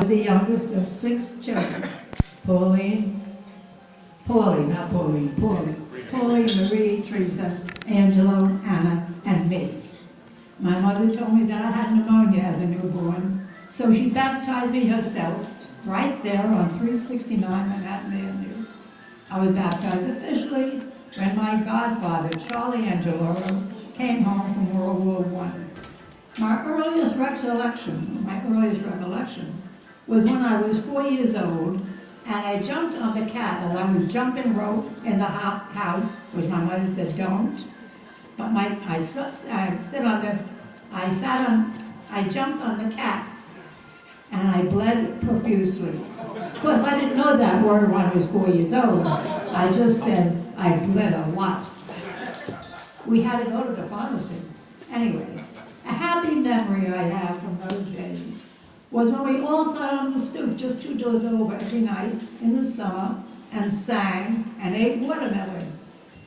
the youngest of 6 children. Pauline, Marie, Teresa, Angelo, Anna, and me. My mother told me that I had pneumonia as a newborn, so she baptized me herself right there on 369 Manhattan Avenue. I was baptized officially when my godfather, Charlie Angelo, came home from World War I. My earliest recollection was when I was 4 years old, and I jumped on the cat as I was jumping rope in the house, which my mother said don't. But I jumped on the cat, and I bled profusely. Of course, I didn't know that word when I was 4 years old. I just said I bled a lot. We had to go to the pharmacy. Anyway, a happy memory I have from those days was when we all sat on the stoop just 2 doors over every night in the summer and sang and ate watermelon.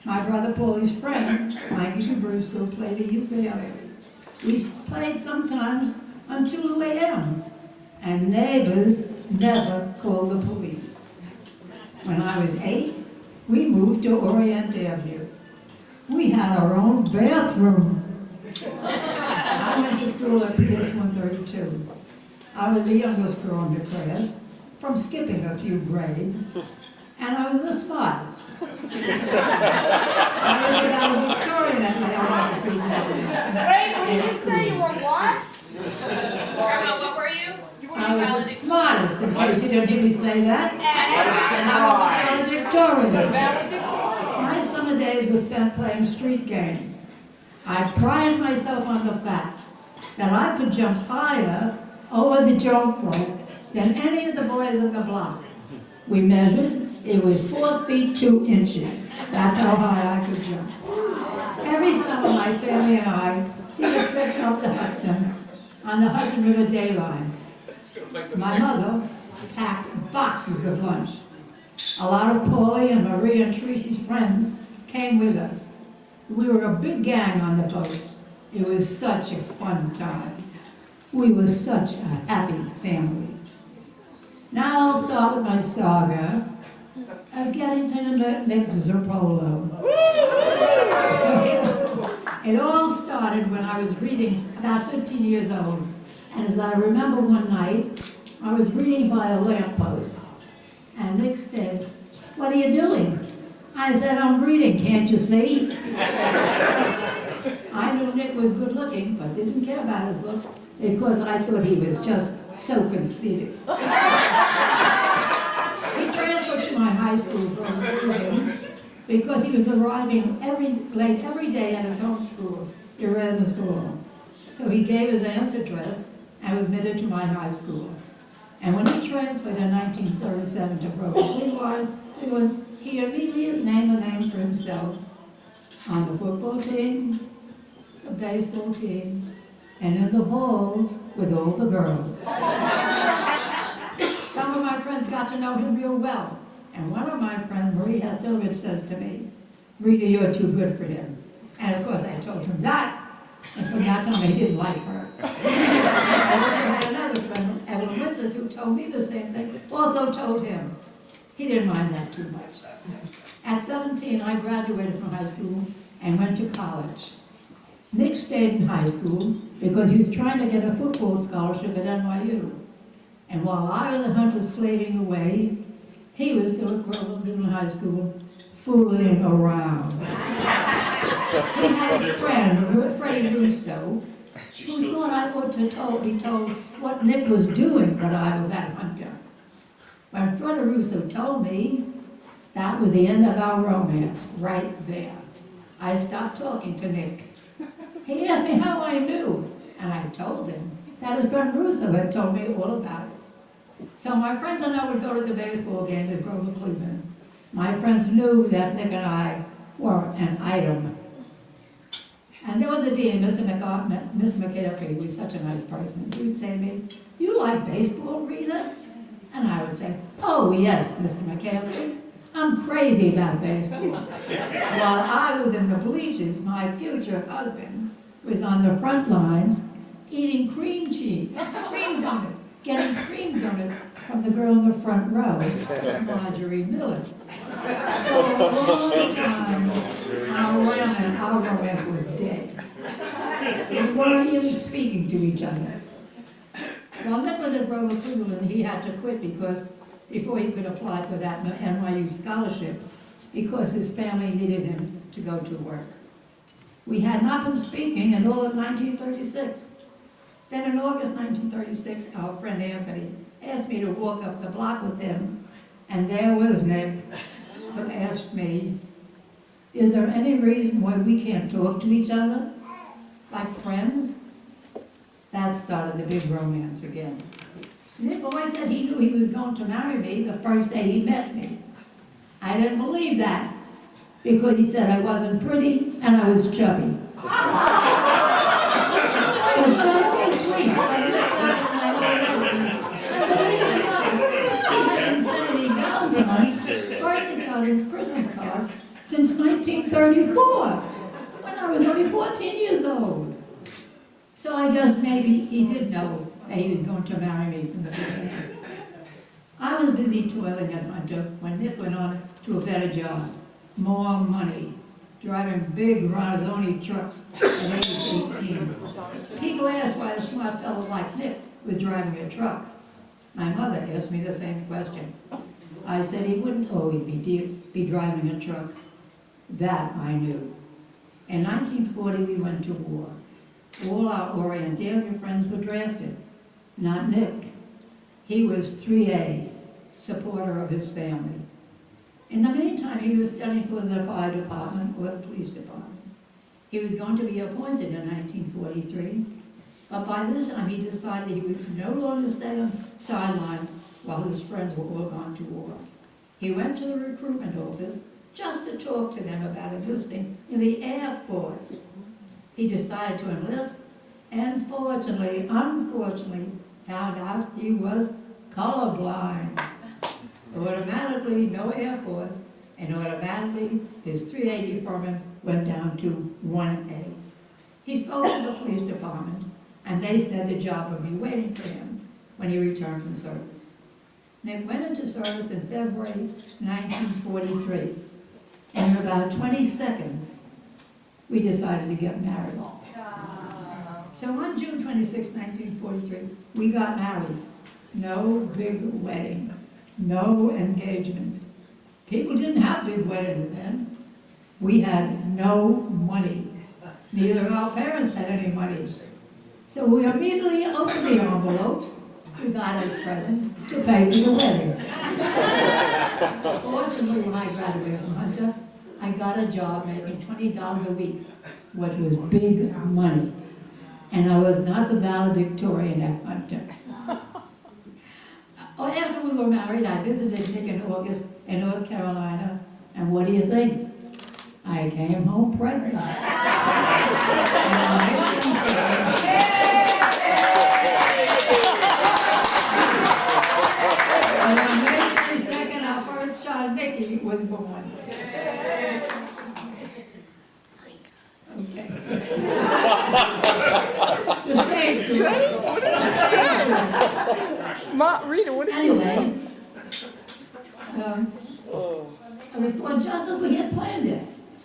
My brother Paulie's friend, Mikey DeBrusco, played the ukulele. We played sometimes until 2 a.m. and neighbors never called the police. When I was 8, we moved to Orient Avenue. We had our own bathroom. I went to school at PS 132. I was the youngest girl in the class, from skipping a few grades, and I was the smartest. I was Victorian at my elementary school. Wait, what did you say? You were what? Grandma, what were you? I was the smartest, in case you didn't hear me say that. And I was Victorian. valedictorian. My summer days were spent playing street games. I prided myself on the fact that I could jump higher over the jump rope than any of the boys in the block. We measured, it was 4 feet 2 inches. That's how high I could jump. Every summer, my family and I took a trip up the Hudson on the Hudson River Day Line. My mother packed boxes of lunch. A lot of Paulie and Marie and Teresa's friends came with us. We were a big gang on the boat. It was such a fun time. We were such a happy family. Now I'll start with my saga of getting to know Rita Zirpolo. It all started when I was reading, about 15 years old. And as I remember one night, I was reading by a lamppost. And Nick said, "What are you doing?" I said, "I'm reading, can't you see?" I knew Nick was good looking, but didn't care about his looks because I thought he was just so conceited. He transferred to my high school because he was arriving late every day at his home school, Erasmus School. So he gave his aunt's address and was admitted to my high school. And when he transferred in 1937 to Brooklyn, he immediately named a name for himself on the football team, the baseball team, and in the halls with all the girls. Some of my friends got to know him real well, and one of my friends, Marie Hastilowitz, says to me, "Rita, you're too good for him." And of course I told him that, and from that time he didn't like her. I had another friend, Evelyn Winters, who told me the same thing, also told him. He didn't mind that too much. At 17, I graduated from high school and went to college. Nick stayed in high school because he was trying to get a football scholarship at NYU. And while I was a hunter slaving away, he was still at Groveland in high school, fooling around. He had his friend, Freddie Russo, who thought I ought to be told what Nick was doing when I was that hunter. When Freddie Russo told me, that was the end of our romance, right there. I stopped talking to Nick. He asked me how I knew, and I told him that his friend Russo had told me all about it. So my friends and I would go to the baseball games at Groveland, Cleveland. My friends knew that Nick and I were an item. And there was a dean, Mr. McCaffrey, who was such a nice person. He would say to me, "You like baseball, Rita?" And I would say, "Oh yes, Mr. McCaffrey, I'm crazy about baseball." While I was in the bleachers, my future husband was on the front lines eating cream donuts, getting cream donuts from the girl in the front row, Marjorie Miller. So a long time, our romance was dead. We weren't even speaking to each other. Well, Nick was at Grover Cleveland, he had to quit because, before he could apply for that NYU scholarship, because his family needed him to go to work. We had not been speaking in all of 1936. Then in August 1936, our friend Anthony asked me to walk up the block with him, and there was Nick, who asked me, is there any reason why we can't talk to each other, like friends? That started the big romance again. Nick always said he knew he was going to marry me the first day he met me. I didn't believe that, because he said I wasn't pretty and I was chubby. But just this week, I looked back at my old resume. I've been sending me Valentine's, birthday cards, Christmas cards since 1934, when I was only 14 years old. So I guess maybe he did know that he was going to marry me from the beginning. I was busy toiling at Hunter when Nick went on to a better job, more money, driving big Ronzoni trucks at age 18. People asked why a smart fellow like Nick was driving a truck. My mother asked me the same question. I said he wouldn't always be driving a truck. That I knew. In 1940 we went to war. All our Oriental friends were drafted, not Nick. He was 3A, supporter of his family. In the meantime, he was studying for the fire department or the police department. He was going to be appointed in 1943, but by this time he decided he would no longer stay on the sideline while his friends were all gone to war. He went to the recruitment office just to talk to them about enlisting in the Air Force. He decided to enlist, and unfortunately, found out he was colorblind. Automatically, no Air Force, and automatically his 3A deferment went down to 1A. He spoke to the police department, and they said the job would be waiting for him when he returned from service. Nick went into service in February 1943, and in about 20 seconds, we decided to get married. So on June 26, 1943, we got married. No big wedding, no engagement. People didn't have big weddings then. We had no money. Neither of our parents had any money. So we immediately opened the envelopes we got as a present to pay for the wedding. Fortunately, when I graduated from Hunter, I got a job making $20 a week, which was big money. And I was not the valedictorian at Hunter. After we were married, I visited Nick in August in North Carolina, and what do you think? I came home pregnant. And on May 22nd, our first child, Nikki, was born. Okay. Rita, what did you say? Anyway, I was born just as we had planned it.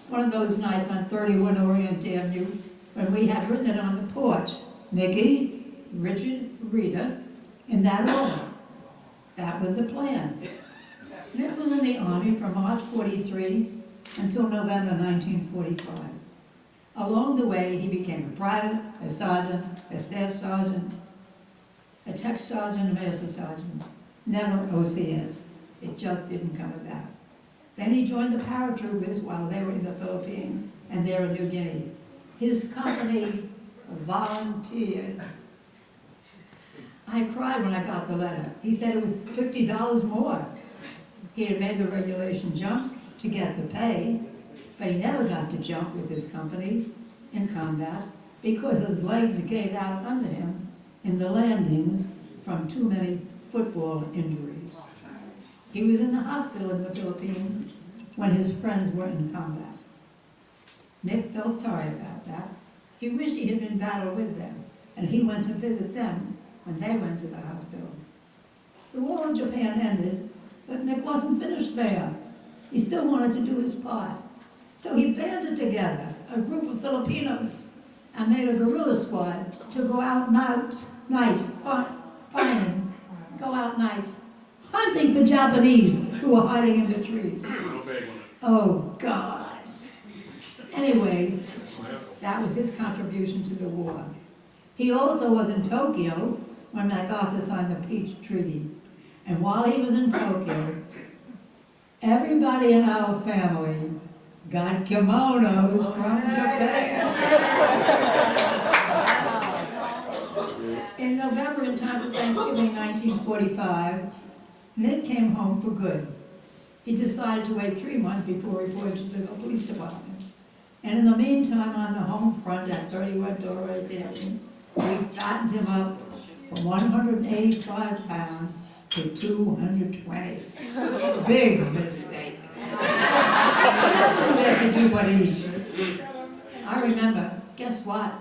One of those nights on 31 Orient Avenue when we had written it on the porch. Nikki, Richard, Rita, in that order. That was the plan. Nick was in the Army from March 43 until November 1945. Along the way, he became a private, a sergeant, a staff sergeant, a tech sergeant, a master sergeant, never OCS. It just didn't come about. Then he joined the paratroopers while they were in the Philippines and there in New Guinea. His company volunteered. I cried when I got the letter. He said it was $50 more. He had made the regulation jumps to get the pay, but he never got to jump with his company in combat because his legs gave out under him in the landings from too many football injuries. He was in the hospital in the Philippines when his friends were in combat. Nick felt sorry about that. He wished he had been in battle with them, and he went to visit them when they went to the hospital. The war in Japan ended, but Nick wasn't finished there. He still wanted to do his part. So he banded together a group of Filipinos and made a guerrilla squad to go out nights hunting for Japanese who were hiding in the trees. Oh, God. Anyway, that was his contribution to the war. He also was in Tokyo when MacArthur signed the Peace Treaty. And while he was in Tokyo, everybody in our family got kimonos from Japan. In November, in time for Thanksgiving 1945, Nick came home for good. He decided to wait 3 months before reporting to the police department. And in the meantime, on the home front at 31 Doorway Avenue, we fattened him up from 185 pounds to 220. Big mistake. He had to do what he should. I remember, guess what?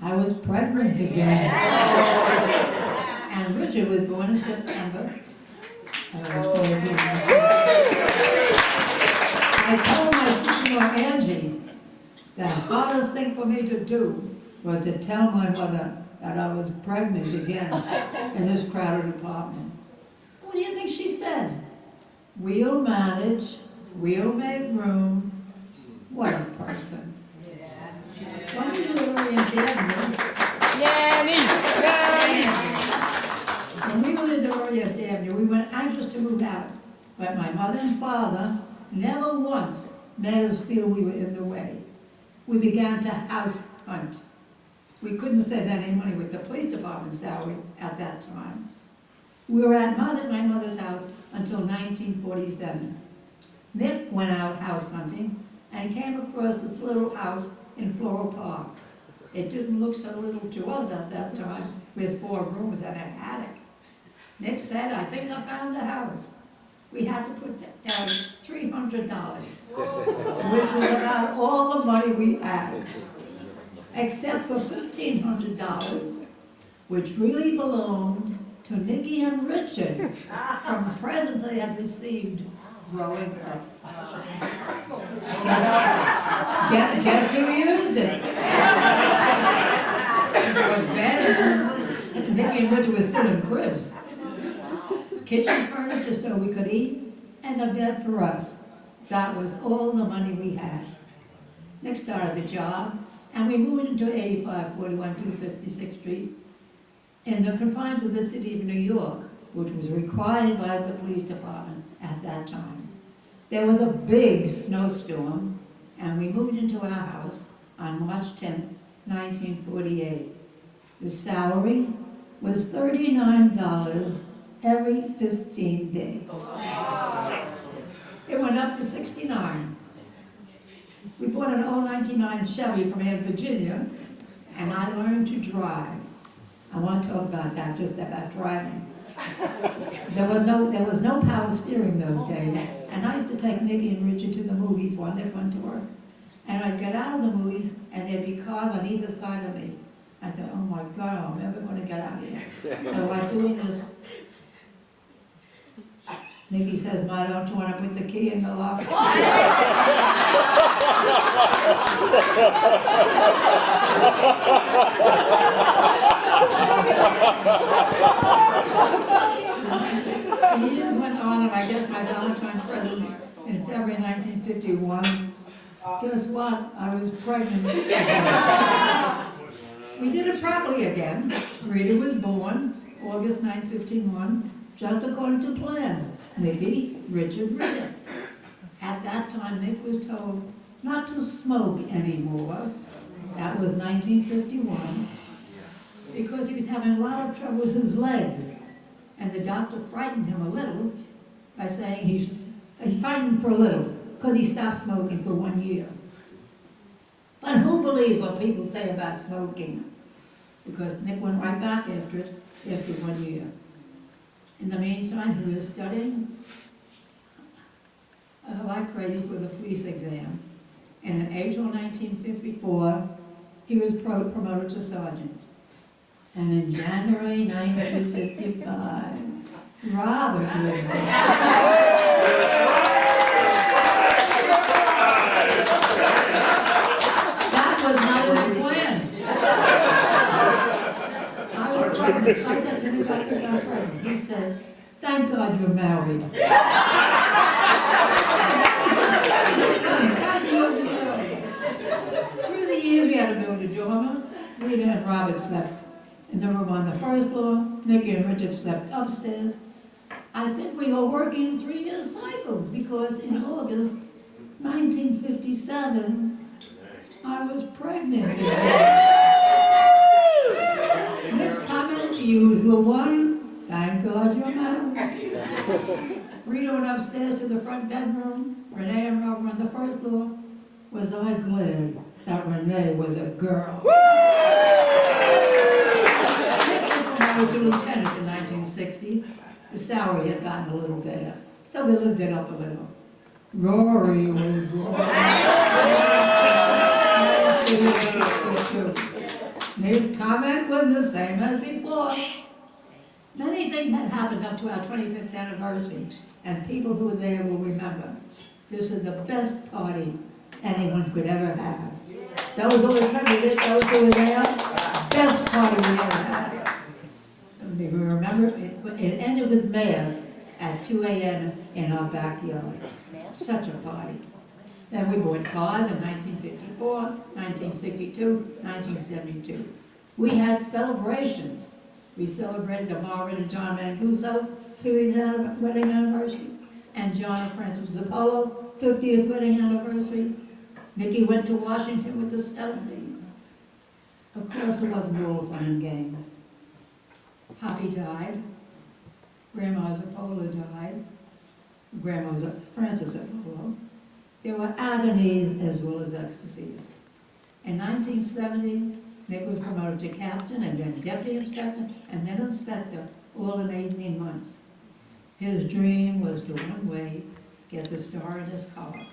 I was pregnant again. And Richard was born in September. I told my sister-in-law Angie, the hardest thing for me to do was to tell my mother that I was pregnant again in this crowded apartment. What do you think she said? We'll manage, we'll make room. What a person. When we were in Avenue, when we were in Orient Avenue, we were anxious to move out, but my mother and father never once made us feel we were in the way. We began to house hunt. We couldn't save any money with the police department salary at that time. We were at my mother's house until 1947. Nick went out house hunting and came across this little house in Floral Park. It didn't look so little to us at that time, with 4 rooms and an attic. Nick said, I think I found a house. We had to put down $300, which was about all the money we had, except for $1,500, which really belonged to Nicky and Richard from presents they had received growing up. Guess who used it? Nicky and Richard were still in cribs. Kitchen furniture so we could eat, and a bed for us. That was all the money we had. Nick started the job, and we moved into 8541 256th Street in the confines of the city of New York, which was required by the police department at that time. There was a big snowstorm, and we moved into our house on March 10th, 1948. The salary was $39 every 15 days. It went up to $69. We bought an old 99 Chevy from Aunt Virginia, and I learned to drive. I want to talk about that, just about driving. There was no power steering those days, and I used to take Nicky and Richard to the movies while they went to work. And I'd get out of the movies, and there'd be cars on either side of me. I thought, oh my God, I'm never going to get out of here. So by doing this, Nicky says, "Ma, don't you want to put the key in the lock?" He years went on, and I guess my Valentine's present in February 1951. Guess what? I was pregnant. We did it properly again. Rita was born August 9/51, just according to plan. Nicky, Richard, Rita. At that time, Nick was told not to smoke anymore. That was 1951, because he was having a lot of trouble with his legs. And the doctor frightened him a little by saying he frightened him for a little, because he stopped smoking for 1 year. But who believes what people say about smoking? Because Nick went right back after it, after 1 year. In the meantime, he was studying like crazy for the police exam. And in April 1954, he was promoted to sergeant. And in January 1955, Robert did. That was not in the plans. I was pregnant. I said to him, I'm pregnant. He says, thank God you're married. Thank God you're married. Through the years, we had a builder, Jorma. Rita and Robert slept in the room on the first floor. Nicky and Richard slept upstairs. I think we were working 3-year cycles because in August 1957, I was pregnant. Next comment, usual one, thank God you're married. Rita went upstairs to the front bedroom. Renee and Rob were on the first floor. Was I glad that Renee was a girl? Nick was promoted to lieutenant in 1960. The salary had gotten a little better, so we lived it up a little. Rory was Nick's comment was the same as before. Many things had happened up to our 25th anniversary, and people who were there will remember. This is the best party anyone could ever have. Those who attributed, those who were there, best party we ever had. You remember, it ended with mass at 2 a.m. in our backyard. Such a party. Then we bought cars in 1954, 1962, 1972. We had celebrations. We celebrated the Marvin and John Mancuso 50th wedding anniversary, and John and Francis Zirpolo 50th wedding anniversary. Nicky went to Washington with the spelling bee. Of course, it wasn't all fun and games. Poppy died. Grandma Zirpolo died. Grandma Francis Zirpolo. There were agonies as well as ecstasies. In 1970, Nick was promoted to captain and then deputy inspector and then inspector, all in 18 months. His dream was to one way get the star in his collar,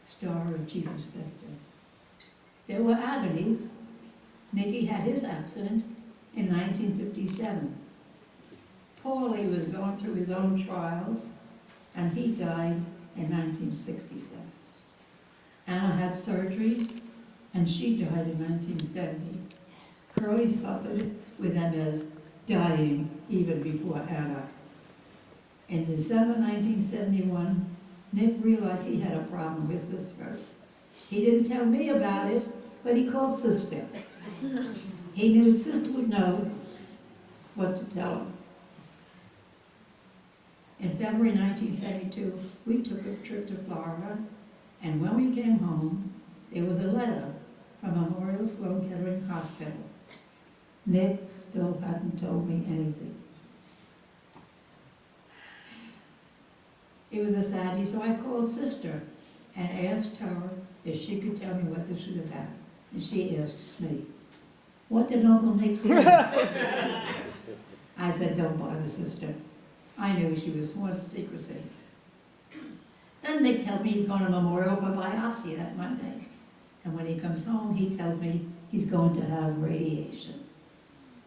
star of chief inspector. There were agonies. Nicky had his accident in 1957. Paulie was going through his own trials, and he died in 1966. Anna had surgery, and she died in 1970. Curly suffered with MS, dying even before Anna. In December 1971, Nick realized he had a problem with his throat. He didn't tell me about it, but he called Sister. He knew his sister would know what to tell him. In February 1972, we took a trip to Florida, and when we came home, there was a letter from Memorial Sloan Kettering Hospital. Nick still hadn't told me anything. It was a Saturday, so I called Sister and asked her if she could tell me what this was about. And she asks me, "What did Uncle Nick say?" I said, "Don't bother, Sister." I knew she was sworn to secrecy. Then Nick tells me he's going to Memorial for biopsy that Monday. And when he comes home, he tells me he's going to have radiation.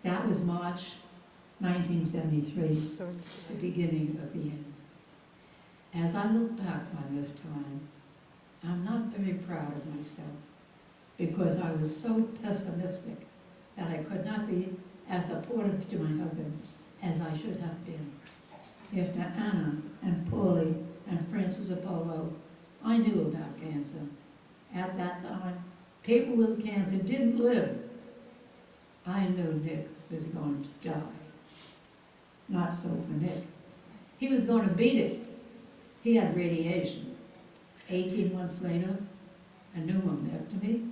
That was March 1973, the beginning of the end. As I look back on this time, I'm not very proud of myself because I was so pessimistic that I could not be as supportive to my husband as I should have been. After Anna and Paulie and Francis Zirpolo, I knew about cancer. At that time, people with cancer didn't live. I knew Nick was going to die. Not so for Nick. He was going to beat it. He had radiation. 18 months later, a pneumonectomy,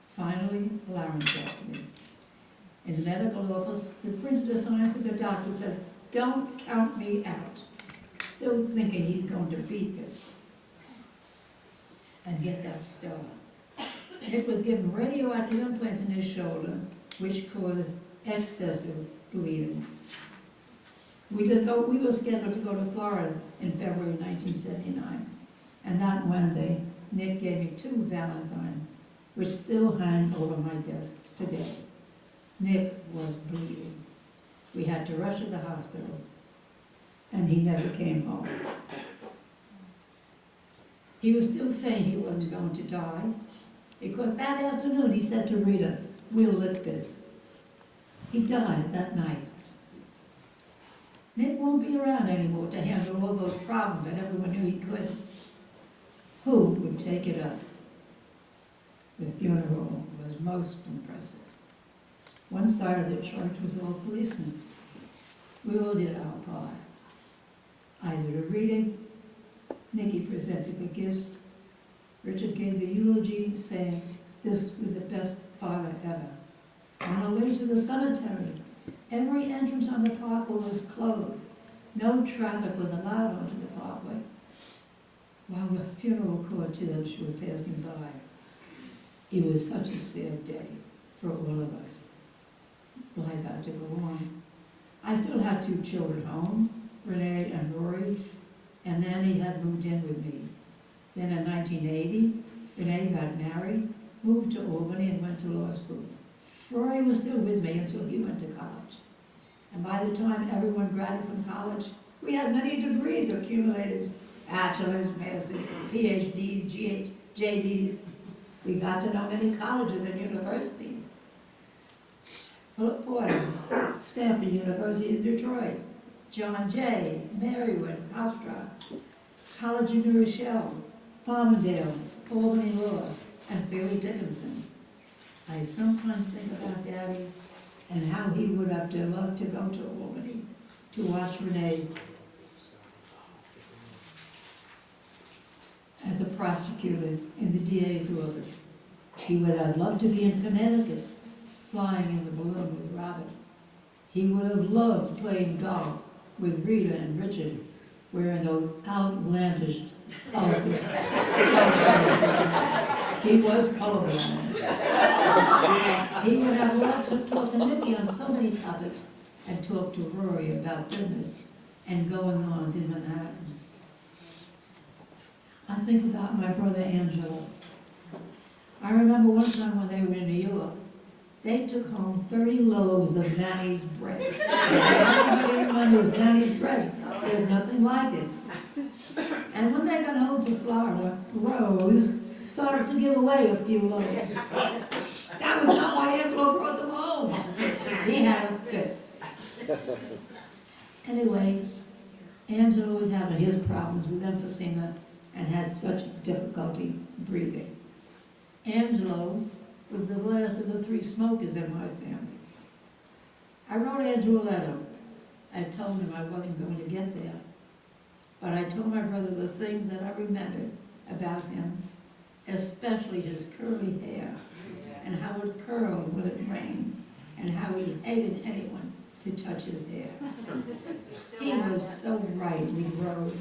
finally a laryngectomy. In the medical office, the printed a sign for the doctor says, "Don't count me out." Still thinking he's going to beat this and get that star. Nick was given radioactive implants in his shoulder, which caused excessive bleeding. We were scheduled to go to Florida in February 1979, and that Wednesday, Nick gave me 2 Valentines, which still hang over my desk today. Nick was bleeding. We had to rush to the hospital. and he never came home. He was still saying he wasn't going to die, because that afternoon he said to Rita, "We'll lick this." He died that night. Nick won't be around anymore to handle all those problems that everyone knew he could. Who would take it up? The funeral was most impressive. One side of the church was all policemen. We all did our part. I did a reading. Nicky presented the gifts. Richard gave the eulogy, saying, "This was the best father ever." On our way to the cemetery, every entrance on the parkway was closed. No traffic was allowed onto the parkway while the funeral cortege were passing by. It was such a sad day for all of us. Life had to go on. I still had 2 children home, Renee and Rory, and Nanny had moved in with me. Then in 1980, Renee got married, moved to Albany, and went to law school. Rory was still with me until he went to college. And by the time everyone graduated from college, we had many degrees accumulated: bachelor's, master's, PhDs, JDs. We got to know many colleges and universities. Philip Fordham, Stanford University of Detroit, John Jay, Marywood, Hofstra, College of New Rochelle, Farmingdale, Albany Law, and Fairleigh Dickinson. I sometimes think about Daddy and how he would have loved to go to Albany to watch Renee as a prosecutor in the DA's office. He would have loved to be in Connecticut, flying in the balloon with Robert. He would have loved playing golf with Rita and Richard, wearing those outlandish colorful. He was colorblind. He would have loved to talk to Nicky on so many topics, and talk to Rory about business and going on in Manhattan. I think about my brother Angelo. I remember one time when they were in New York, they took home 30 loaves of Nanny's bread. Everybody remembers Nanny's bread. There's nothing like it. And when they got home to Florida, Rose started to give away a few loaves. That was not why Angelo brought them home. He had a fit. Anyway, Angelo was having his problems with emphysema and had such difficulty breathing. Angelo was the last of the 3 smokers in my family. I wrote Andrew a letter. I told him I wasn't going to get there, but I told my brother the things that I remembered about him, especially his curly hair, and how it curled when it rained, and how he hated anyone to touch his hair. He was so right with Rose.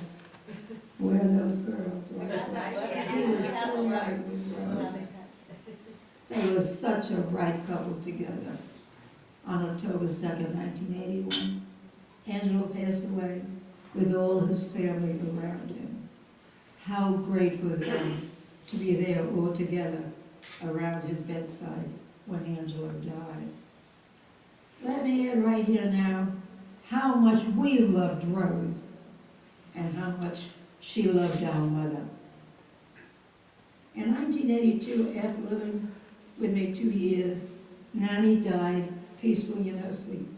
Where are those girls? He was so right with Rose. They were such a right couple together. On October 2nd, 1981, Angelo passed away with all his family around him. How great for them to be there all together around his bedside when Angelo died. Let me add right here now how much we loved Rose and how much she loved our mother. In 1982, after living with me 2 years, Nanny died peacefully in her sleep.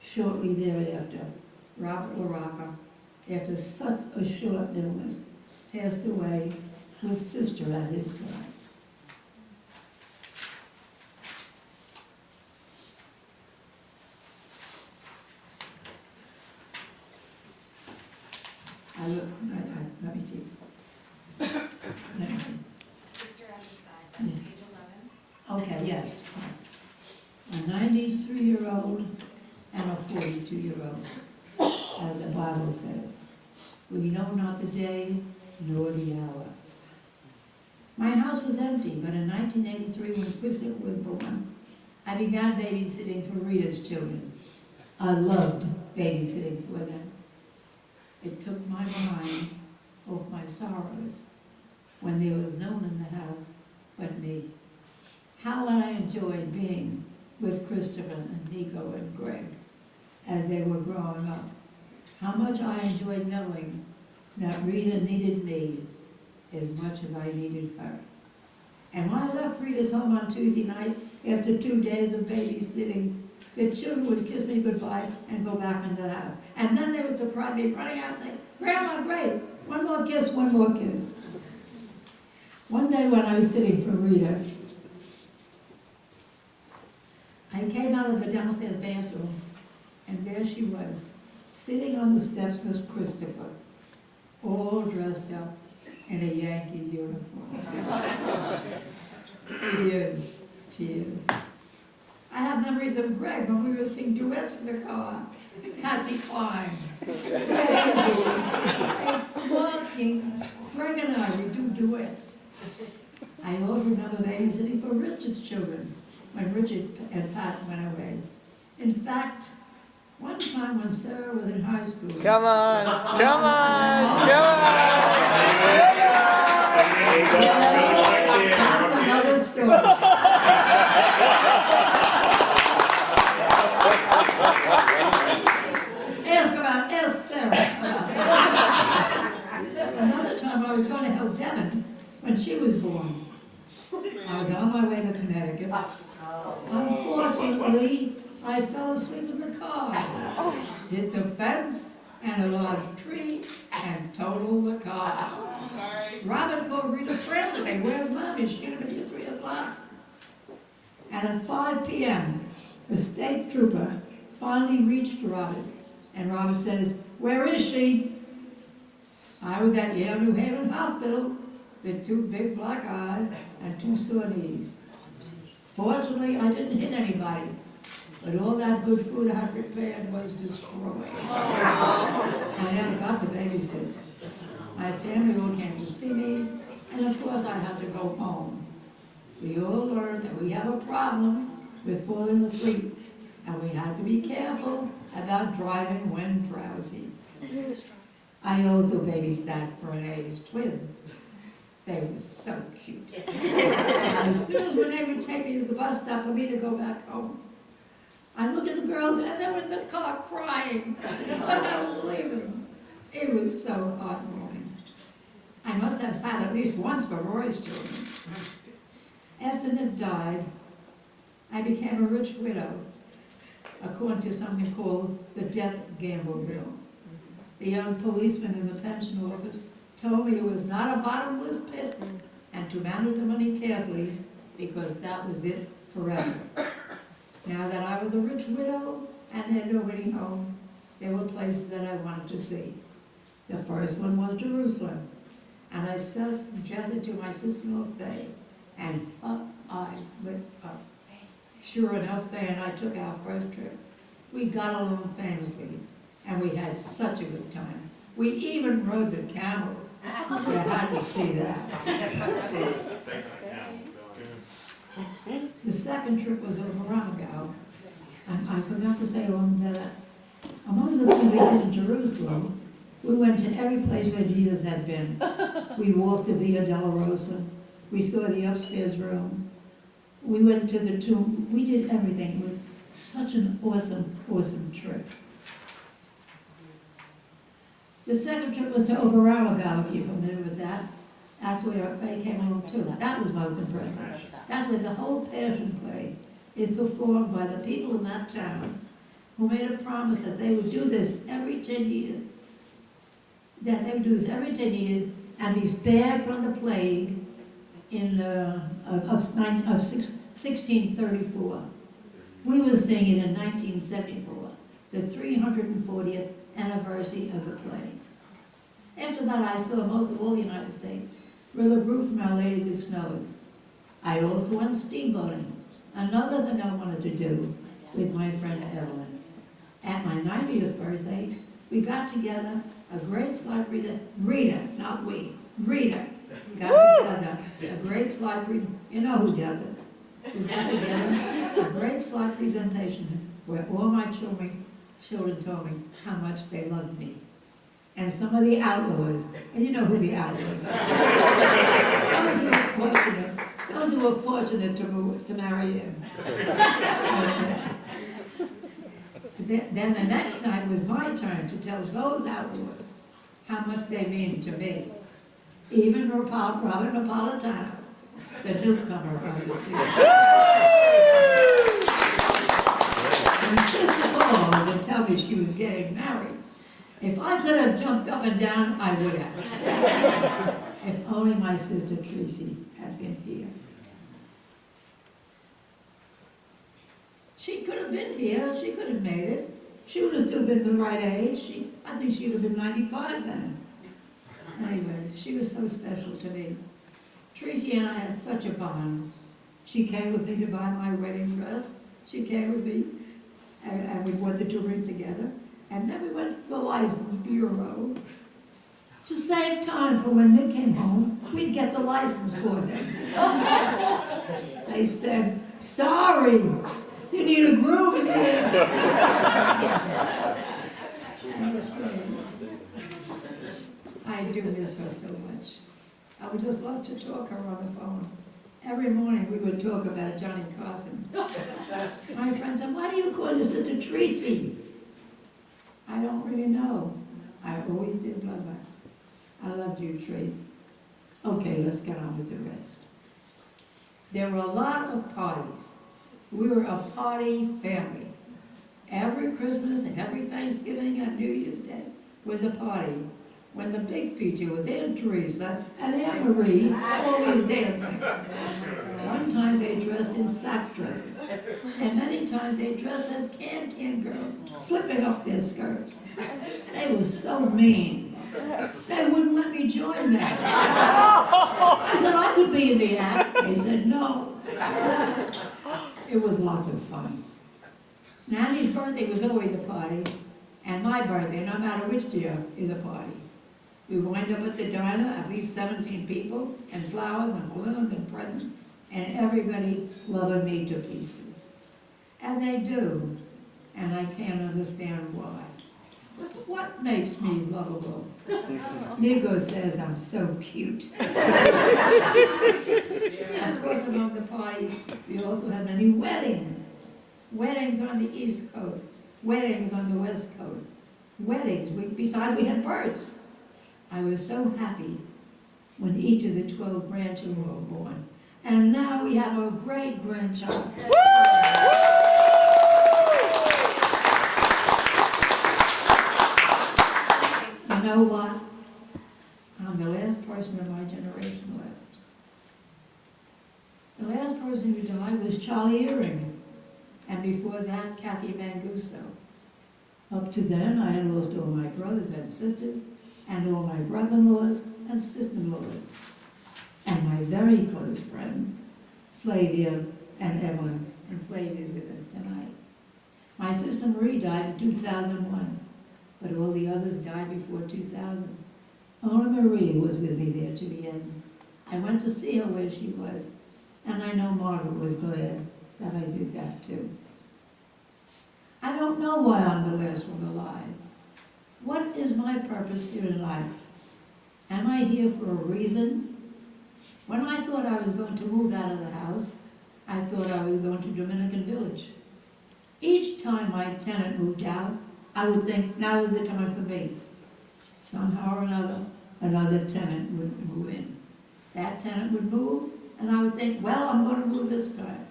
Shortly thereafter, Robert LaRocca, after such a short illness, passed away with Sister at his side. Let me see. Let me see. Sister at his side, that's page 11. Okay, yes. A 93-year-old and a 42-year-old, as the Bible says. We know not the day nor the hour. My house was empty, but in 1983, when Christopher was born, I began babysitting for Rita's children. I loved babysitting for them. It took my mind off my sorrows when there was no one in the house but me. How I enjoyed being with Christopher and Nico and Greg as they were growing up. how much I enjoyed knowing that Rita needed me as much as I needed her. And when I left Rita's home on Tuesday night, after 2 days of babysitting, the children would kiss me goodbye and go back into the house. And then they would surprise me running out and say, "Grandma, great, one more kiss, one more kiss." One day when I was sitting for Rita, I came out of the downstairs bathroom, and there she was, sitting on the steps was Christopher, all dressed up in a Yankee uniform. Tears, tears. I have memories of Greg when we were singing duets in the car. Patsy Cline. Walking. Greg and I would do duets. I also remember babysitting for Richard's children when Richard and Pat went away. In fact, one time when Sarah was in high school. Come on, come on, come That's another story. Ask Sarah. Another time I was going to help Devin when she was born. I was on my way to Connecticut. Unfortunately, I fell asleep in the car, hit the fence and a large tree, and totaled the car. Robin called Rita frantically, "Where's Mommy? She's gonna be at 3 o'clock. And at 5 p.m., the state trooper finally reached Robin, and Robin says, "Where is she?" I was at Yale New Haven Hospital with 2 big black eyes and 2 sore knees. Fortunately, I didn't hit anybody, but all that good food I had prepared was destroyed. I never got to babysit. My family all came to see me, and of course I had to go home. We all learned that we have a problem with falling asleep, and we had to be careful about driving when drowsy. I also babysat for an A's twins. They were so cute. And as soon as when they would take me to the bus stop for me to go back home, I look at the girls and they were in the car crying because I was leaving. It was so heartwarming. I must have sat at least once for Roy's children. After Nick died, I became a rich widow, according to something called the death gamble bill. The young policeman in the pension office told me it was not a bottomless pit and to manage the money carefully because that was it forever. Now that I was a rich widow and had nobody home, there were places that I wanted to see. The first one was Jerusalem, and I suggested to my sister-in-law Faye, and her eyes lit up. Sure enough, Faye and I took our first trip. We got along famously, and we had such a good time. We even rode the camels. You had to see that. The second trip was over Ramagao. I forgot to say that among the things we did in Jerusalem, we went to every place where Jesus had been. We walked the Via Dolorosa. We saw the upstairs room. We went to the tomb. We did everything. It was such an awesome, awesome trip. The second trip was to Oberammergau, if you're familiar with that. That's where Faye came along too. That was most impressive. That's where the whole Passion Play is performed by the people in that town who made a promise that they would do this every 10 years. That they would do this every 10 years and be spared from the plague of 1634. We were singing in 1974, the 340th anniversary of the plague. After that, I saw most of all the United States, with a group from Our Lady of the Snows. I also went steamboating, another thing I wanted to do with my friend Evelyn. At my 90th birthday, we got together a great slide Rita, not we, Rita, got together a great slide you know who does it. We got together a great slide presentation where all my children told me how much they loved me. And some of the outlaws, and you know who the outlaws are. Those who were fortunate to marry in. The then the next night was my turn to tell those outlaws how much they mean to me. Even Robert Napolitano, the newcomer on the scene. When Sister called to tell me she was getting married, if I could have jumped up and down, I would have. If only my sister Tracy had been here. She could have been here, she could have made it. She would have still been the right age. I think she would have been 95 then. Anyway, she was so special to me. Tracy and I had such a bond. She came with me to buy my wedding dress. She came with me, and we wore the jewelry together. And then we went to the license bureau. To save time for when Nick came home, we'd get the license for them. They said, sorry, you need a groom here. I do miss her so much. I would just love to talk to her on the phone. Every morning we would talk about Johnny Carson. My friend said, why do you call your sister Tracy? I don't really know. I always did love her. I loved you, Tracy. Okay, let's get on with the rest. There were a lot of parties. We were a party family. Every Christmas and every Thanksgiving and New Year's Day was a party. When the big feature was Aunt Teresa and Aunt Marie always dancing. One time they dressed in sack dresses, and many times they dressed as can-can girls, flipping up their skirts. They were so mean. They wouldn't let me join them. I said I could be in the act. They said no. It was lots of fun. Nanny's birthday was always a party, and my birthday, no matter which year, is a party. We wind up at the diner, at least 17 people, and flowers and balloons and presents, and everybody loving me to pieces. And they do, and I can't understand why. But what makes me lovable? Nico says I'm so cute. Of course, among the parties, we also have many weddings. Weddings on the East Coast, weddings on the West Coast. Weddings, besides we had births. I was so happy when each of the 12 grandchildren were born. And now we have a great-grandchild. You know what? I'm the last person of my generation left. The last person who died was Charlie Earring. And before that, Kathy Manguso. Up to then, I had lost all my brothers and sisters, and all my brother-in-laws and sister-in-laws, and my very close friend, Flavia and Evelyn, and Flavia is with us tonight. My sister Marie died in 2001, but all the others died before 2000. Only Marie was with me there to the end. I went to see her where she was, and I know Margaret was glad that I did that too. I don't know why I'm the last one alive. What is my purpose here in life? Am I here for a reason? When I thought I was going to move out of the house, I thought I was going to Dominican Village. Each time my tenant moved out, I would think, now is the time for me. Somehow or another tenant would move in. That tenant would move, and I would think, well, I'm going to move this time.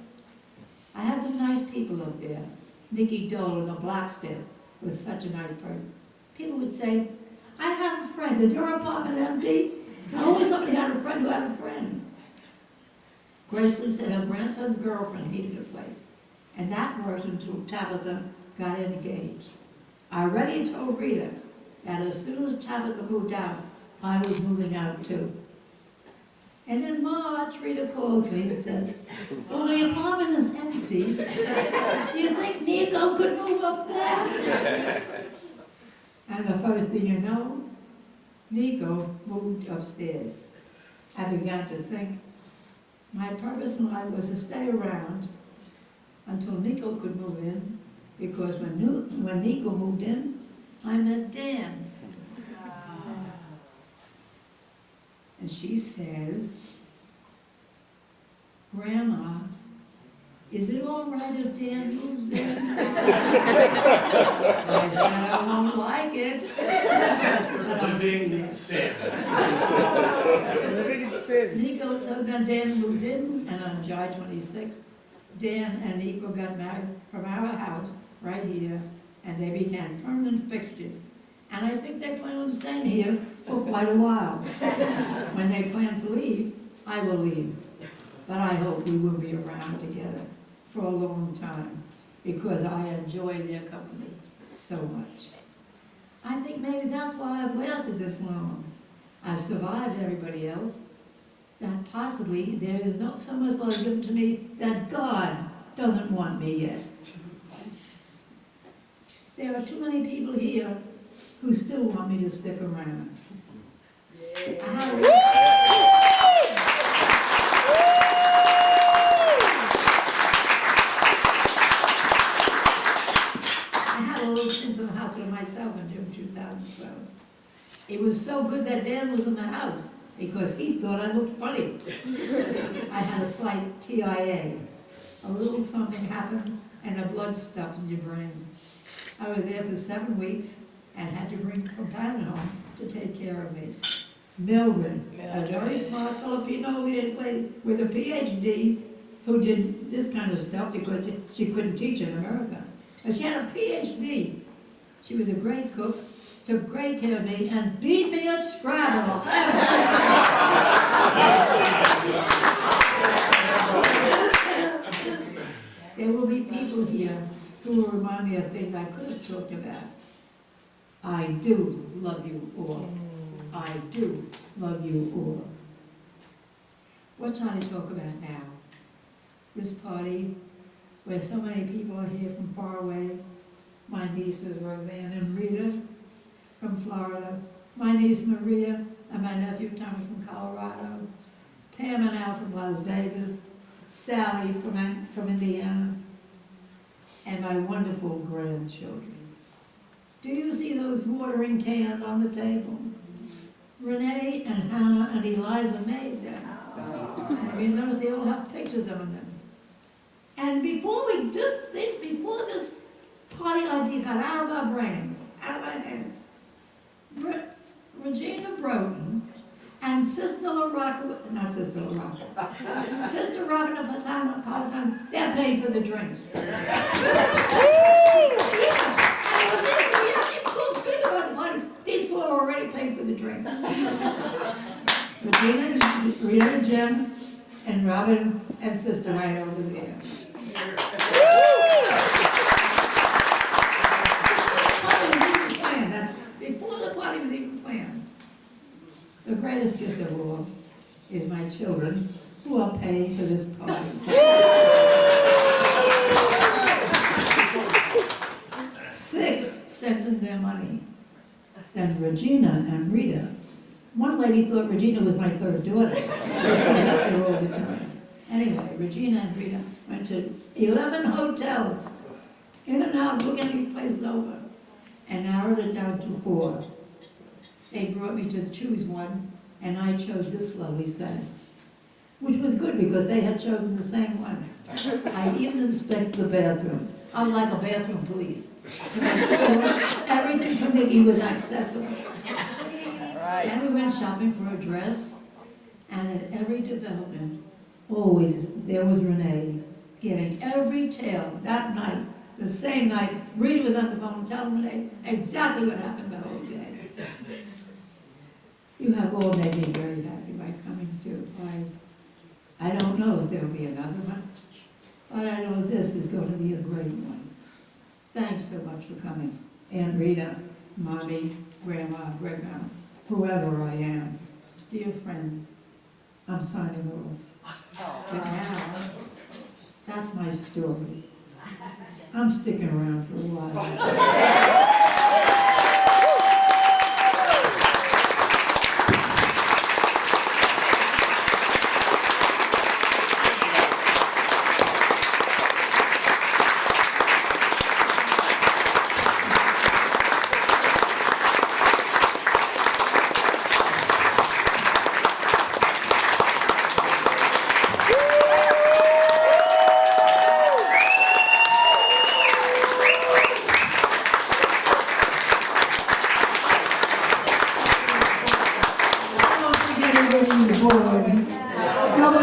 I had some nice people up there. Nikki Dolan, a blacksmith, was such a nice person. People would say, I have a friend, is your apartment empty? And always somebody had a friend who had a friend. Graceland said her grandson's girlfriend needed a place, and that person told Tabitha got engaged. I already told Rita that as soon as Tabitha moved out, I was moving out too. And in March, Rita called me and says, well, the apartment is empty. Do you think Nico could move up there? And the first thing you know, Nico moved upstairs. I began to think my purpose in life was to stay around until Nico could move in, because when Nico moved in, I met Dan. And she says, Grandma, is it all right if Dan moves in? I said, I won't like it. But I'll see Living in it. sin. Living in sin. Nico, so then Dan moved in, and on July 26th, Dan and Nico got married from our house right here, and they became permanent fixtures. And I think they plan on staying here for quite a while. When they plan to leave, I will leave. But I hope we will be around together for a long time, because I enjoy their company so much. I think maybe that's why I've lasted this long. I've survived everybody else, that possibly there is not so much love given to me that God doesn't want me yet. There are too many people here who still want me to stick around. I had a little stint in the hospital myself in June 2012. It was so good that Dan was in the house because he thought I looked funny. I had a slight TIA. A little something happened and the blood stopped in your brain. I was there for 7 weeks and had to bring a companion home to take care of me. Mildred, a very smart Filipino lady with a PhD who did this kind of stuff because she couldn't teach in America. But she had a PhD. She was a great cook, took great care of me, and beat me at Scrabble. There will be people here who will remind me of things I could have talked about. I do love you all. I do love you all. What shall I talk about now? This party, where so many people are here from far away. My nieces Roseanne and Rita from Florida, my niece Maria and my nephew Thomas from Colorado, Pam and Al from Las Vegas, Sally from Indiana, and my wonderful grandchildren. Do you see those watering cans on the table? Renee and Hannah and Eliza made them. And you notice they all have pictures on them. And before this party idea got out of our brains, out of our heads, Regina Broden and Sister LaRocca, not Sister LaRocca, Sister Robin and Palatine, they're paying for the drinks. These four are already paid for the drinks. Regina, Rita, Jim, and Robin and Sister right over there. Before the party was even planned, the greatest gift of all is my children who are paying for this party. 6 sent in their money. Then Regina and Rita. One lady thought Regina was my third daughter. She was up there all the time. Anyway, Regina and Rita went to 11 hotels, in and out, looking these places over, and narrowed it down to 4. They brought me to choose one, and I chose this lovely set, which was good because they had chosen the same one. I even inspected the bathroom. I'm like a bathroom police. Everything for Mickey was accessible. Then we went shopping for a dress, and at every development, always there was Renee getting every tale that night, the same night. Rita was on the phone telling Renee exactly what happened the whole day. You have all made me very happy by coming to. I don't know if there will be another one, but I know this is going to be a great one. Thanks so much for coming. Aunt Rita, Mommy, Grandma, Grandma, whoever I am. Dear friends, I'm signing off. But now, that's my story. I'm sticking around for a while. boy.